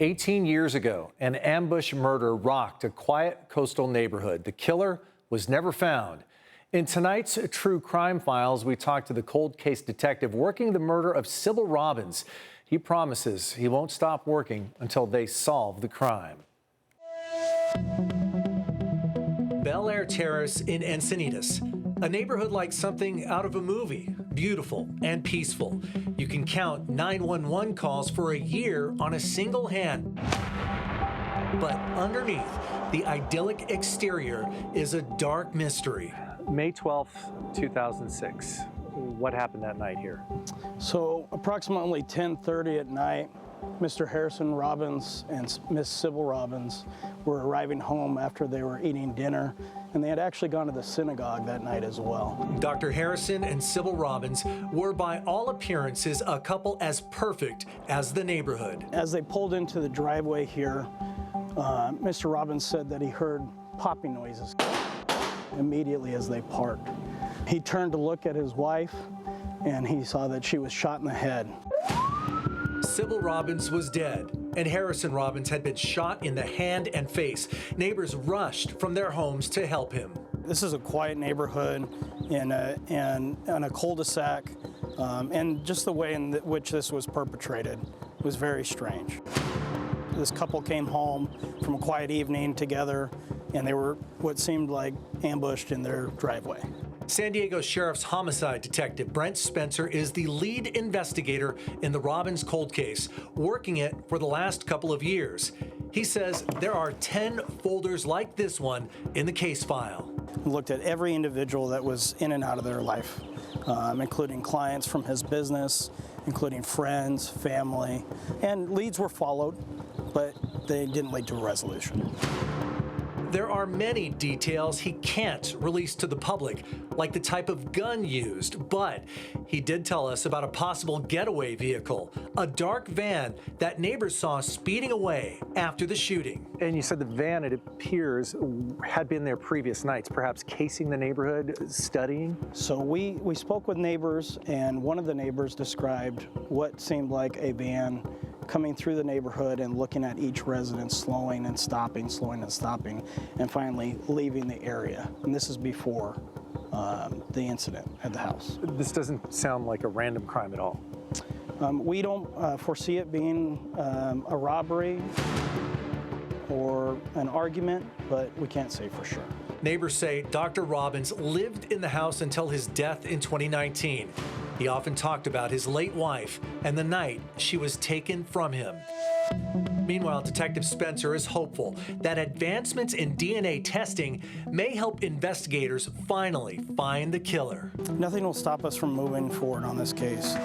18 years ago, an ambush murder rocked a quiet coastal neighborhood. The killer was never found. In tonight's True Crime Files, we talked to the cold case detective working the murder of Sibyl Robbins. He promises he won't stop working until they solve the crime. Bel Air Terrace in Encinitas, a neighborhood like something out of a movie, beautiful and peaceful. You can count 911 calls for a year on a single hand. But underneath the idyllic exterior is a dark mystery. May 12th, 2006. What happened that night here? So approximately 10:30 at night, Mr. Harrison Robbins and Miss Sibyl Robbins were arriving home after they were eating dinner, and they had actually gone to the synagogue that night as well. Dr. Harrison and Sibyl Robbins were by all appearances a couple as perfect as the neighborhood. As they pulled into the driveway here, Mr. Robbins said that he heard popping noises immediately as they parked. He turned to look at his wife, and he saw that she was shot in the head. Sibyl Robbins was dead, and Harrison Robbins had been shot in the hand and face. Neighbors rushed from their homes to help him. This is a quiet neighborhood in a cul-de-sac, and just the way in which this was perpetrated was very strange. This couple came home from a quiet evening together, and they were what seemed like ambushed in their driveway. San Diego Sheriff's homicide detective Brent Spencer is the lead investigator in the Robbins cold case, working it for the last couple of years. He says there are 10 folders like this one in the case file. We looked at every individual that was in and out of their life, including clients from his business, including friends, family, and leads were followed, but they didn't lead to a resolution. There are many details he can't release to the public, like the type of gun used, but he did tell us about a possible getaway vehicle, a dark van that neighbors saw speeding away after the shooting. And you said the van, it appears, had been there previous nights, perhaps casing the neighborhood, studying? So we spoke with neighbors, and one of the neighbors described what seemed like a van coming through the neighborhood and looking at each resident, slowing and stopping, and finally leaving the area. And this is before the incident at the house. This doesn't sound like a random crime at all. We don't foresee it being a robbery or an argument, but we can't say for sure. Neighbors say Dr. Robbins lived in the house until his death in 2019. He often talked about his late wife and the night she was taken from him. Meanwhile, Detective Spencer is hopeful that advancements in DNA testing may help investigators finally find the killer. Nothing will stop us from moving forward on this case.